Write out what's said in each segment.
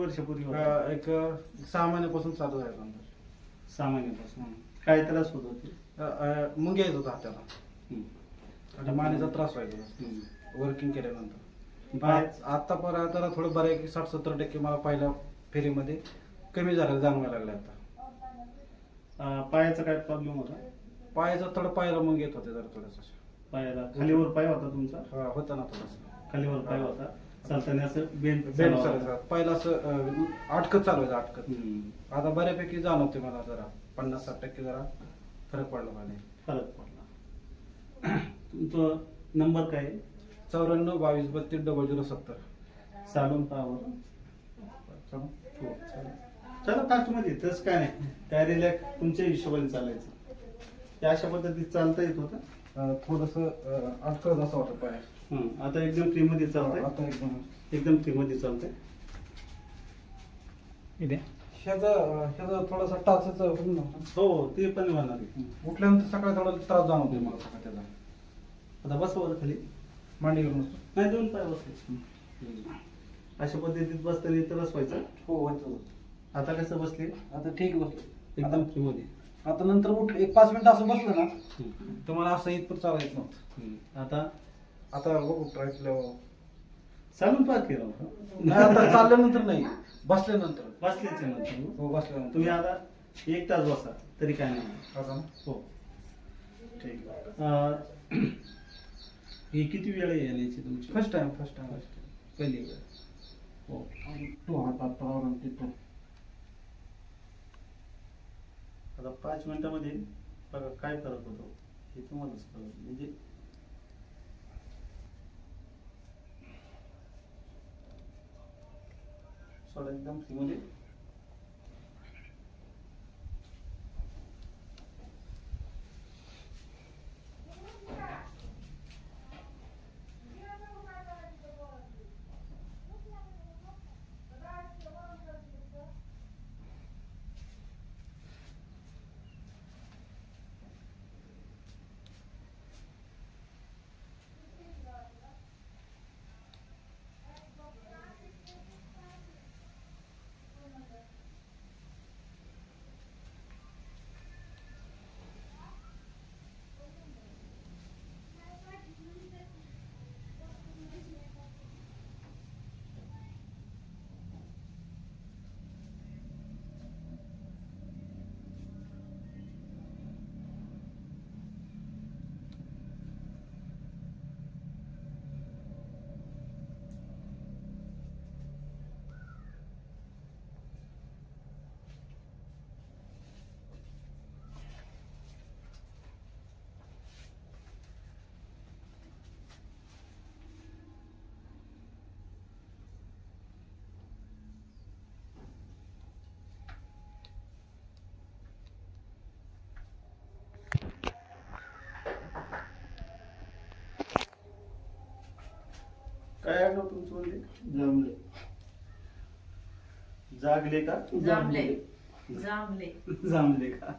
वर्षापूर्वी होता? एक 6 महिन्यापासून चालू आहे नंतर. 6 महिन्यापासून. काय त्रास होत होते? मुंग्या येत होता हाताला आणि मानेचा त्रास व्हायचा वर्किंग केल्यानंतर. आता परत जरा थोडं बरं आहे की 60-70% मला पहिल्या फेरीमध्ये कमी झालं जाणवायला लागलं. आता पायाचा काय प्रॉब्लेम होता? पायाचा थोडं पायाला मुंग्या येत होते जरा थोडंसं. पायाला खालीवर पाय होता तुमचा? होता ना थोडासा खालीवर पाय होता. चालताना असं बेंड चालायचं पहिला असं अटकत चालवायचं अटकत. आता बऱ्यापैकी जाणवते मला जरा 50-60% जरा फरक पडला मला. फरक पडला. तुमचा नंबर काय आहे? 94-22-32-0070. चालून पाहावं. चला फास्ट मध्ये तसं काय नाही. काय रिलॅक्स तुमच्या हिशोबाने चालायचं. त्या अशा पद्धतीत चालता येत होतं. थोडस अटकत असं वाटत पाय. आता एकदम फ्री मध्ये चालतंय. आता एकदम फ्री मध्ये चालतंय. ह्याचा थोडासा टाचच होईल ना. हो ते पण होणार. उठल्यानंतर सकाळी थोडा त्रास जाणवतोय मला सकाळी त्याचा. आता बसवा खाली. मांडी घेऊन नाही 2 पाय बसले. अशा पद्धतीत बसताना त्रास व्हायचा. हो व्हायचं. आता कसं बसले? आता ठीक बसले एकदम फ्री मध्ये. आता नंतर उठ 1-5 मिनिटं असं बसलं ना तर मला असं इथपर्यंत चालायचं नव्हतं. आता बघू ट्राय केल्यावर चालून पाहा की राव. नाही आता चालल्यानंतर नाही, बसल्यानंतर. बसल्याच्या नंतर. हो बसल्यानंतर. तुम्ही आता 1 तास बसा तरी काय नाही. हो ठीक. ही किती वेळ यायची तुमची? फर्स्ट टाइम पहिली वेळ. हो. तो हातात तिथं. आता 5 मिनिटामध्ये बघा काय फरक होतो हे तुम्हालाच कळलं. म्हणजे सोडा एकदम फ्रीमध्ये. काय आठवत तुमचं म्हणजे? जमले. जागले का? जांभले का?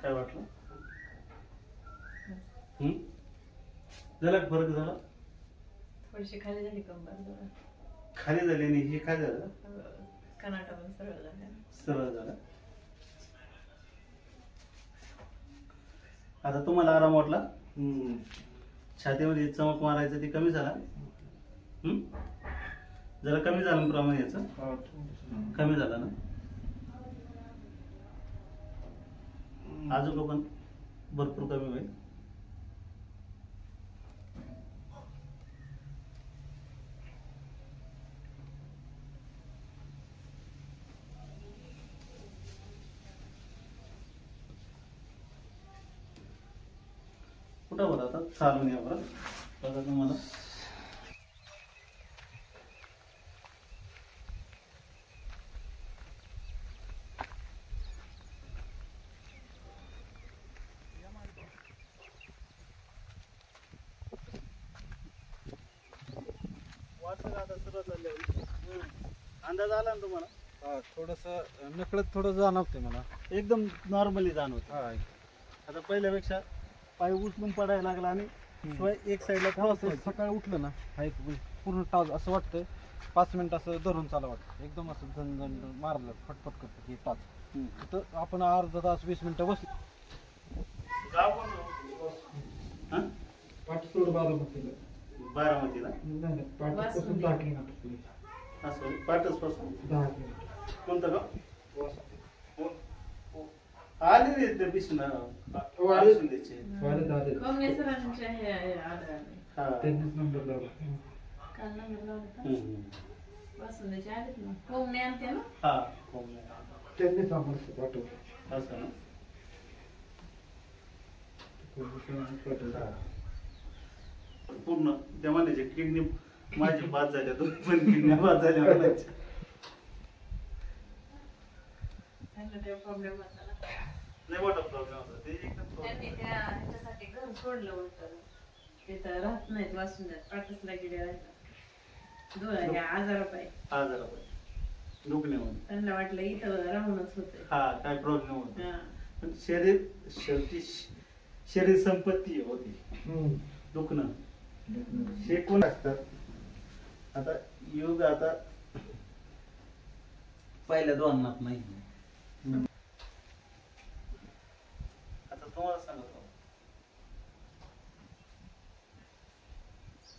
काय वाटलं? झाला फरक झाला? थोडीशी खाली झाली कंबर. खाली झाली आणि हे काय झालं? कर्नाटक सरळ झालं. सरळ झालं. आता तुम्हाला आराम वाटला? छातीमध्ये चमक मारायचं ते कमी झाला? जरा कमी झालं प्रमाण याचं? कमी झालं ना? अजून पण भरपूर कमी होईल. कुठं बरं आता चालून या बरं. बघा तुम्हाला वाटतं का आता सुरुवात झाली? अंदाज आला ना तुम्हाला? हा थोडस नकळत थोडं जाणवते मला. एकदम नॉर्मली जाणवत. हा आता पहिल्यापेक्षा पाय उचलून पडायला लागला आणि शिवाय एक साईडला थोडंसं सकाळी उठलं ना हा एक पूर्ण टाच असं वाटतंय 5 मिनिट असं धरून चाला वाटतं. एकदम असं झणझण मारलं फटफट करतं की टाच. तर आपण अर्धा तास 20 मिनिटं बसलो. गाव कोणतं? हा? बारामतीला. बारामतीला वासुंदी. असं पाटस पासून कोणतं गाव? आले रे ते बिष्णा वासुंदीचे. कोमने सरांच्या हे आलं आले. हा. काल नंबर लावला होता. वासुंदीचे आलेत ना. कोमने आणते ना. हा कोंबड्या. असं ना. हा. पूर्ण त्या म्हणायचे किडनी माझी बाद झाल्या, दोन पण किडन्या बाद झाल्या म्हणायच्या. त्यांना ते प्रॉब्लेम होता ना. लय मोठा प्रॉब्लेम होता ते एकदम त्यांनी problem. त्या ह्याच्यासाठी घर सोडलं होतं. तिथं राहत नाहीत वासुंद्यात. पाटसला गेले राहायला. दोन आजारापायी. आजारामध्ये दुखण्यामध्ये. त्यांना वाटलं इथं राहूनच होते. हा काय प्रॉब्लेम होता. पण शेवटी शरीर संपत्ती होती. दुखणं हे कोण असतात. आता योग आता पहिल्या दोनात नाही. आता तुम्हाला सांगतो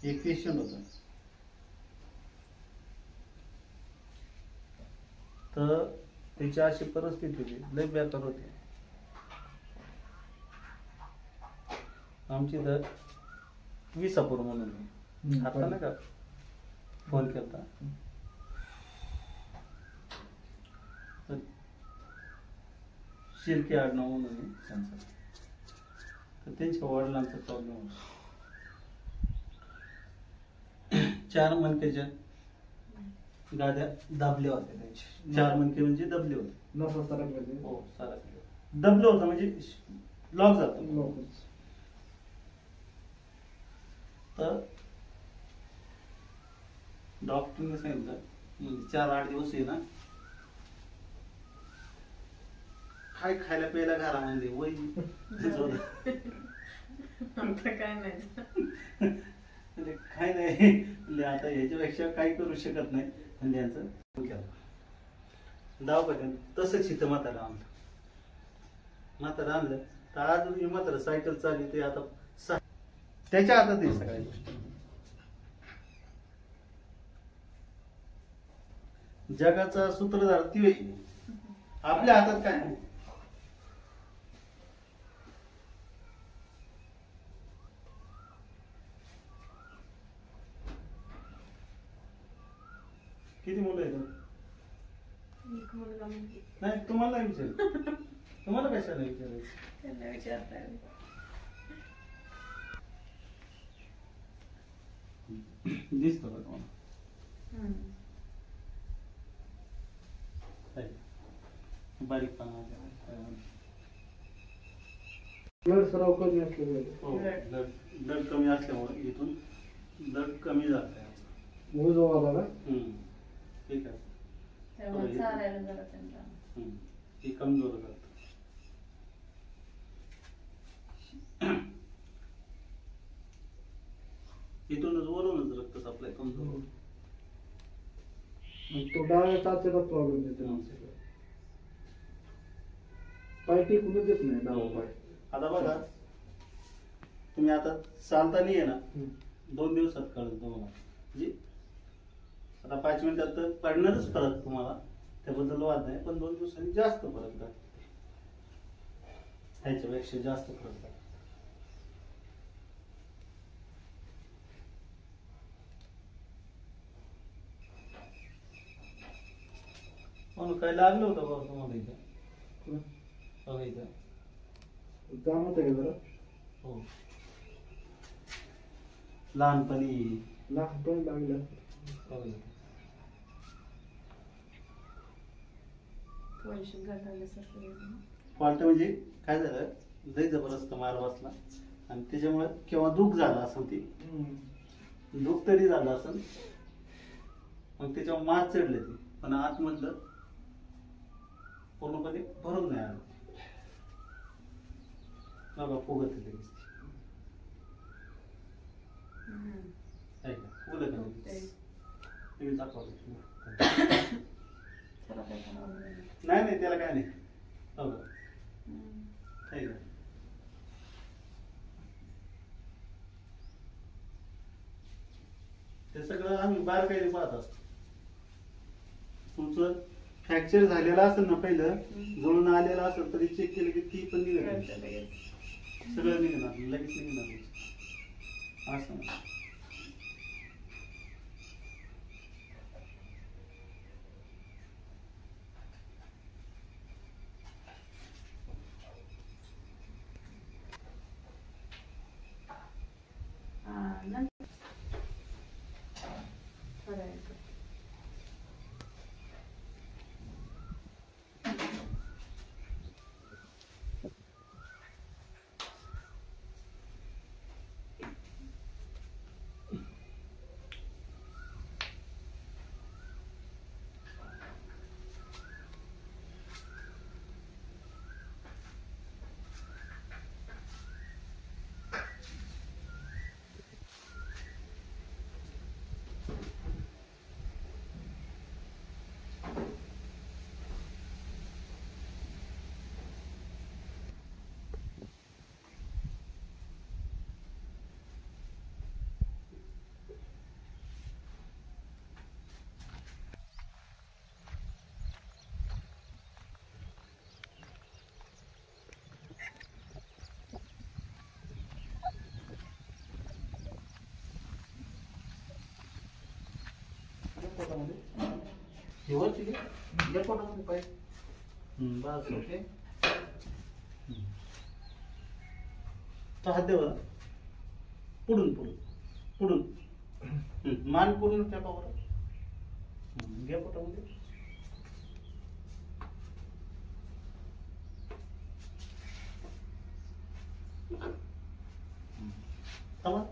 एक पेशंट होता. तर त्याची अशी परिस्थिती होती, लय बेकार होती. आमची तर विसापूर म्हणून आता नाही का फोन केलता. शिर्के आडनाव म्हणून त्यांचं. तर त्यांच्या वडिलांचा प्रॉब्लेम होता. 4 मणक्याच्या गाद्या दाबल्या होत्या त्यांच्या. 4 मणके म्हणजे दबले होते. हो सरकले. दबलं होतं म्हणजे लॉक झालं. तर डॉक्टरने सांगितलं म्हणजे 4-8 दिवस आहे ना काय खायला प्यायला घरामध्ये वय आमचं काय नाही. म्हणजे काय नाही म्हणजे आता ह्याच्यापेक्षा काही करू शकत नाही. म्हणजे यांचं केलं दवाखान्यात तसंच इथं म्हातारा आणलं. म्हातारा आणलं तर आज म्हातारा सायकल चालली ते आता त्याच्या हातात आहे सगळ्या गोष्टी. जगाचा सूत्रधार ती होईल. आपल्या हातात काय नाही. किती मुलं आहेत? एक मुलगा मुलगी. नाही तुम्हाला नाही विचार. तुम्हाला कशाला विचारायचं? त्यांना विचारता दिसतो का तुम्हाला? बारीक पाना सराव कमी असल्यामुळे ब्लड कमी असल्यामुळे इथून ब्लड कमी जात आहे. ठीक आहे. त्यामुळे चालायला जरा त्यांना. ती कमजोर जात. इथूनच वरूनच रक्त सप्लाय कमजोर. तो डाव्या टाचेला प्रॉब्लेम येतो. पाय टिकूनच येत नाही डावा पाय. आता बघा तुम्ही आता चालताना आहे ना 2 दिवसात कळत तुम्हाला. म्हणजे आता 5 मिनिटात तर पडणारच फरक तुम्हाला, त्याबद्दल वाद नाही. पण 2 दिवसांनी जास्त फरक राहतो. ह्याच्यापेक्षा जास्त फरक राहतो. म्हणून काय लागलं होतं बघा तुम्हाला इथं? बघा इथं जाणवत आहे का जरा? हो लहानपणी लहानपणी लागलं. बघा इथं. थोडीशी घट आल्यासारखं. फॉल्ट म्हणजे काय झालं, लय जबरदस्त मार बसला आणि त्याच्यामुळे किंवा दुःख झालं असेल. ते दुःख तरी झालं असेल मग त्याच्यावर मात चढले ते, पण आतमधलं पूर्णपणे भरून नाही आलं. बघा फुगत आहे लगेच आहे का? फुगलं का लगेच? तुम्ही दाखवा नाही नाही त्याला काय नाही. बघा आहे का? ते सगळं आम्ही बारकाईने पाहत असतो. तुमचं फ्रॅक्चर झालेलं असेल ना पहिलं, जळून आलेलं असेल तरी चेक केलं की ती पण निघणार, सगळं निघणार लगेच निघणार असं नाही. बस ओके. तो हात दे बरं. पुढून पुढून पुढून मान पूर्ण त्या पावर घ्या पोटामध्ये. थांबा.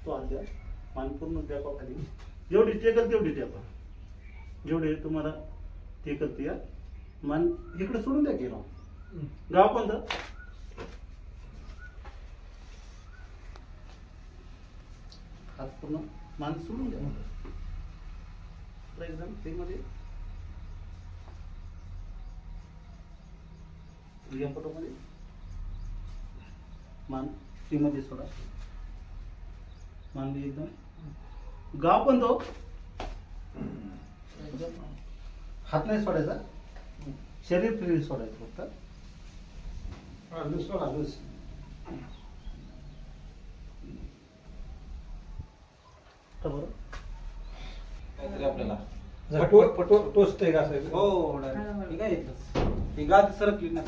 तो हात द्या. मान पूर्ण द्या खाली. जेवढी टेकल तेवढी द्या. जेवढे तुम्हाला टेकल ते मान इकडे सोडून द्या की गाव कोणतं. हात पूर्ण मान सोडून द्या. एकदम ते मध्ये या फोटोमध्ये मान ती मध्ये सोडा. मान एकदम गाव पण तो हात नाही सोडायचा. शरीर फ्री सोडायचं फक्त. सोडा लूज. आपल्याला टोस्ट आहे का असं. हो ठीक आहे. ही गाद सरकली ना.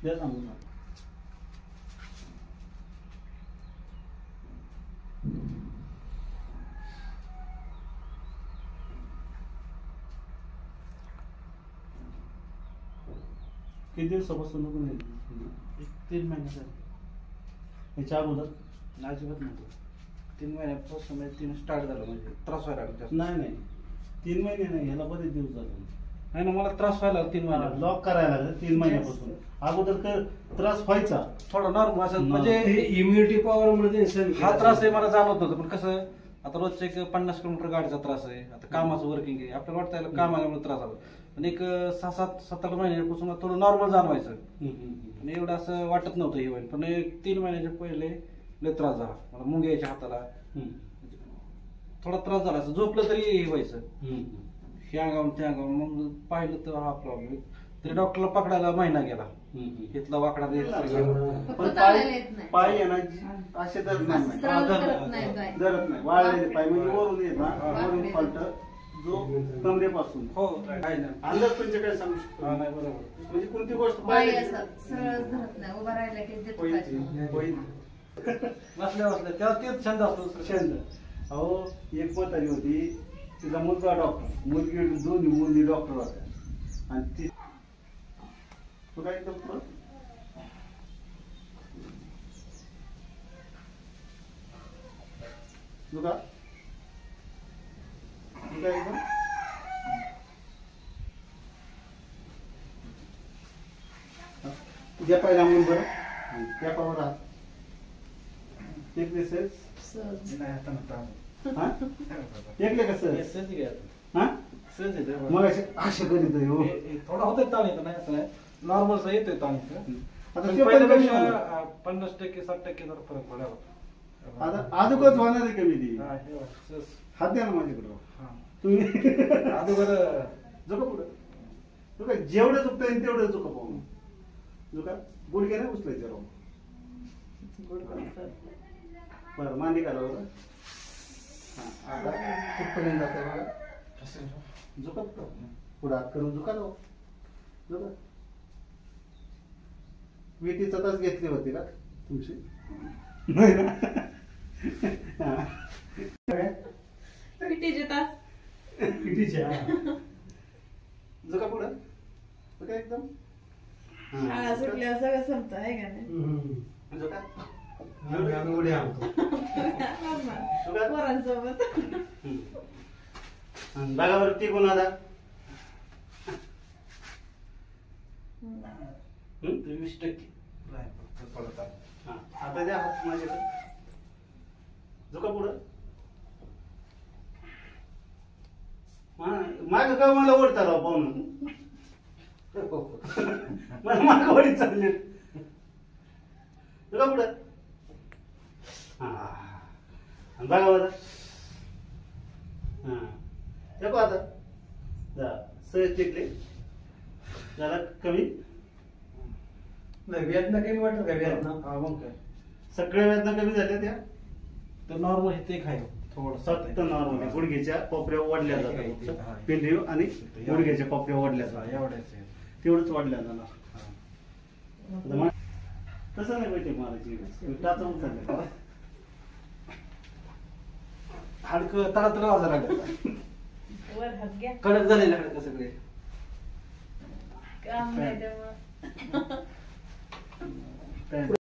द्या सांगू ना. किती दिवसापासून नको नाही. 3 महिन्याचा याच्या अगोदर अजिबात नव्हतं. 3 महिन्यापासून म्हणजे 3 स्टार्ट झालं म्हणजे त्रास व्हायला लागला. नाही नाही 3 महिने नाही, ह्याला बरेच दिवस झाले. नाही ना मला त्रास व्हायला 3 महिने लॉक करायला लागलं 3 महिन्यापासून. अगोदर त्रास व्हायचा थोडा नॉर्मल असं म्हणजे इम्युनिटी पॉवर मध्ये हा त्रास आहे मला जाणवत होतं. पण कसं आता रोजचं एक 50 किलोमीटर गाडीचा त्रास आहे. आता कामाचं वर्किंग आहे आपल्याला वाटतं याला कामामुळे त्रास आला. पण एक 6-7 महिन्यापासून थोडं नॉर्मल जाणवायचं. आणि एवढं असं वाटत नव्हतं हे होईल. पण 3 महिन्याच्या पहिले लय त्रास झाला मला. मुंग यायच्या हाताला थोडा त्रास झाला. असं झोपलं तरी हे व्हायचं. हे अंगावून त्या अंगावून. मग पाहिलं तर हा प्रॉब्लेम. तरी डॉक्टरला पकडायला महिना गेला. हम्म. इथला वाकडा पण चालायला पाय येत नाही. पाय आहे ना असे धरत असं नाही. सरळ करत नाही पाय. धरत नाही. वाळलेले पाय म्हणजे वरून येत ना वरून वाकलेले. फॉल्ट जो कमरेपासून हो काय नाही. अंदाज पंचेचाळीस सांगू शकतो. हा, नाही बरोबर. म्हणजे कोणती गोष्ट पाय पाहिली असं सरळच धरत नाही. उभा राहिला की देतो होईल. काय. होईल. बसल्या बसल्या त्याला तेच छंद असतो. छंद. अहो एक म्हातारी होती तिचा मुलगा डॉक्टर मुलगी दोन्ही मुली डॉक्टर होत्या आणि ती तू काय डॉक्टर तू का तू काय एकदम तुझ्या पाहिला म्हणून बरं त्या पावर राहत एक दिसेल सहज. नाही आता नव्हता. हा एकले कसं हे सहज घ्या. हा सहज येते बरं. मग असे करीत आहे, हो. थोडा होतोय ताण येतो नाही असं नाही. नॉर्मल येतोय ताण इथं. आता पण ते पण कमी झालं. पहिल्यापेक्षा 50% 60% जरा फरक पडावा. आता अगोदरच होणार आहे कमी ती हा, हे बघ, सहज. हात द्या ना माझ्याकडं हा. तुम्ही अगोदर झोका पुढं झोका जेवढं झोपता येईल तेवढं झोका पाहून झोका गुडघे नाही उचलायचे राहून बरं मांडी काढा बरं हा आता कुठपर्यंत जाते बघा झोका पुढं हात करून झोका जाऊ झोका विटीचा तास घेतली होती का तुमची नाही ना हा. काय? पिटीचे तास. पिटीच्या झोका पुढं झोका एकदम शाळा सुटल्यावर सगळं संपतं आहे का नाही. झोका आम्ही उड्या आणतो. पोरांसोबत. बागावरती कोण आला 20% नाही फक्त थोडं ताण. हा, आता द्या हात माझ्याकडे झोका पुढं माग का मला ओढता राव पाहून मला माग ओढीत चालले झोका पुढं हा आणि बघा बरं हा देखो आता जा सहज टिकले जरा कमी नाही वेदना काही वाटत का वेदना हा, मग काय सगळ्या वेदना कमी झाल्या त्या तर नॉर्मल हे ते खाय थोडं सत्त नॉर्मल गुडघ्याच्या पोपऱ्या ओढल्या हा. जातात पिंडी आणि गुडघ्याच्या पोपऱ्या ओढल्या जातात एवढ्याच आहे. तेवढंच वाढल्या जाणार हा. आता मग तसं नाही माहिती मारायची टाचवून चाललं हाडकं तळातळ वाजायला लागलं. वर हात घ्या. कडक झालेले हाडकं सगळे. काम नाही त्यामुळं. काय